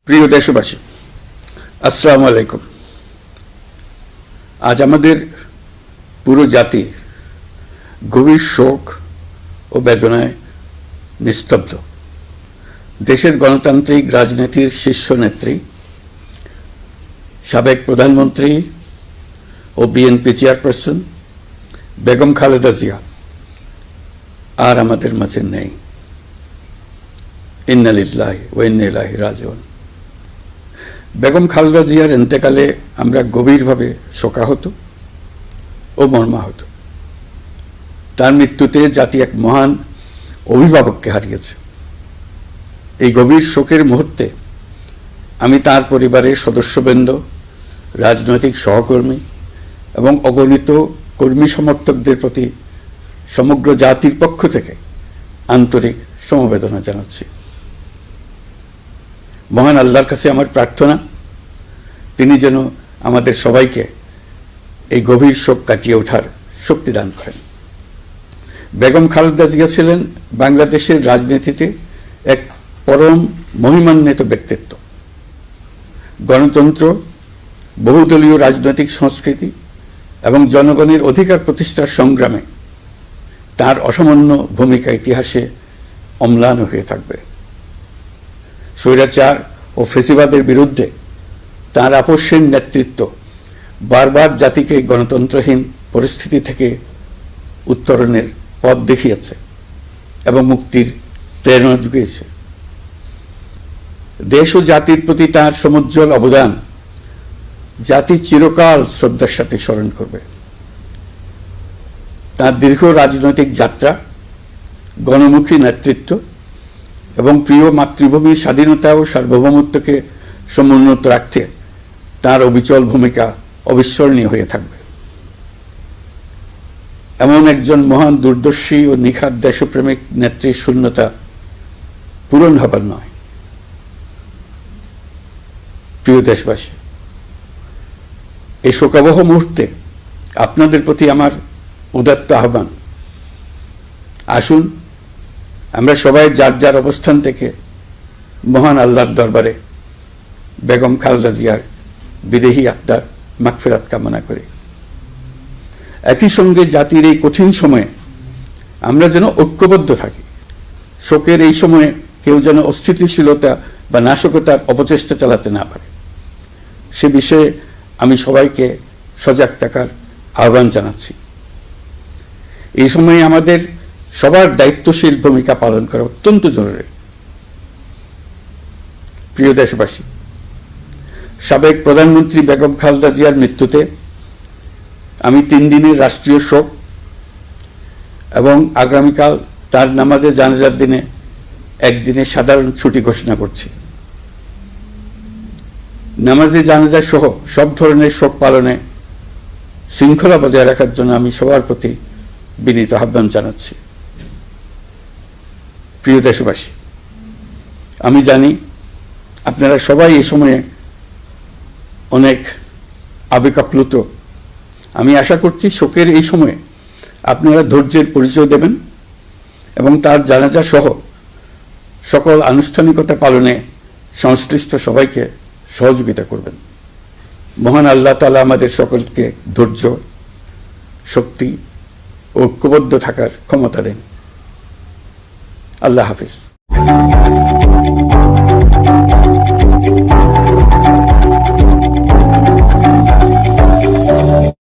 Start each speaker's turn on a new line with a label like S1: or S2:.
S1: প্রিয় দেশবাসী, আসসালামু আলাইকুম। আজ আমাদের পুরো জাতি গভীর শোক ও বেদনায় নিস্তব্ধ। দেশের গণতান্ত্রিক রাজনীতির শীর্ষ নেত্রী, সাবেক প্রধানমন্ত্রী ও বিএনপি চেয়ারপারসন বেগম খালেদা জিয়া আর আমাদের মাঝে নেই। ইন্না লিল্লাহি ওয়া ইন্না ইলাইহি রাজিউন। বেগম খালেদা জিয়ার ইন্তেকালে আমরা গভীরভাবে শোকাহত ও মর্মাহত। তার মৃত্যুতে জাতি এক মহান অভিভাবককে হারিয়েছে। এই গভীর শোকের মুহূর্তে আমি তার পরিবারের সদস্যবৃন্দ, রাজনৈতিক সহকর্মী এবং অগণিত কর্মী সমর্থকদের প্রতি সমগ্র জাতির পক্ষ থেকে আন্তরিক সমবেদনা জানাচ্ছি। মহান আল্লাহর কাছে আমার প্রার্থনা, তিনি যেন আমাদের সবাইকে এই গভীর শোক কাটিয়ে ওঠার শক্তি দান করেন। বেগম খালেদা জিয়া ছিলেন বাংলাদেশের রাজনীতিতে এক পরম মহিমান্বিত ব্যক্তিত্ব। গণতন্ত্র, বহুদলীয় রাজনৈতিক সংস্কৃতি এবং জনগণের অধিকার প্রতিষ্ঠার সংগ্রামে তার অসামান্য ভূমিকা ইতিহাসে অম্লান হয়ে থাকবে। স্বৈরাচার ও ফেসিবাদের বিরুদ্ধে তাঁর আপসহীন নেতৃত্ব বারবার জাতিকে গণতন্ত্রহীন পরিস্থিতি থেকে উত্তরণের পথ দেখিয়েছে এবং মুক্তির প্রেরণা জুগিয়েছে। দেশ ও জাতির প্রতি তাঁর সমুজ্জ্বল অবদান জাতি চিরকাল শ্রদ্ধার সাথে স্মরণ করবে। তাঁর দীর্ঘ রাজনৈতিক যাত্রা, গণমুখী নেতৃত্ব এবং প্রিয় মাতৃভূমির স্বাধীনতা ও সার্বভৌমত্বকে সমুন্নত রাখতে তার অবিচল ভূমিকা অবিস্মরণীয় হয়ে থাকবে। এমন একজন মহান দূরদর্শী ও নিখাদ দেশপ্রেমিক নেত্রীর শূন্যতা পূরণ হবার নয়। প্রিয় দেশবাসী, এই শোকাবহ মুহূর্তে আপনাদের প্রতি আমার উদাত্ত আহ্বান, আসুন আমরা সবাই যার যার অবস্থান থেকে মহান আল্লাহর দরবারে বেগম খালেদা জিয়ার বিদেহী আত্মার মাগফিরাত কামনা করি। একই সঙ্গে জাতির এই কঠিন সময়ে আমরা যেন ঐক্যবদ্ধ থাকি। শোকের এই সময়ে কেউ যেন অস্থিতিশীলতা বা নাশকতার অপচেষ্টা চালাতে না পারে, সে বিষয়ে আমি সবাইকে সজাগ থাকার আহ্বান জানাচ্ছি। এই সময়ে আমাদের সবার দায়িত্বশীল ভূমিকা পালন করা অত্যন্ত জরুরি। প্রিয় দেশবাসী, সাবেক প্রধানমন্ত্রী বেগম খালেদা জিয়ার মৃত্যুতে আমি 3 দিনের রাষ্ট্রীয় শোক এবং আগামীকাল তার নামাজে জানাজার দিনে একদিনের সাধারণ ছুটি ঘোষণা করছি। নামাজে জানাজা সহ সব ধরনের শোক পালনে শৃঙ্খলা বজায় রাখার জন্য আমি সবার প্রতি বিনীত আহ্বান জানাচ্ছি। প্রিয় দেশবাসী, আমি জানি আপনারা সবাই এই সময়ে অনেক আবেগাপ্লুত। আমি আশা করছি শোকের এই সময়ে আপনারা ধৈর্যের পরিচয় দেবেন এবং তার জানাজা সহ সকল আনুষ্ঠানিকতা পালনে সংশ্লিষ্ট সবাইকে সহযোগিতা করবেন। মহান আল্লাহ তাআলা আমাদের সকলকে ধৈর্য, শক্তি ও ঐক্যবদ্ধ থাকার ক্ষমতা দেন। আল্লাহ হাফিজ।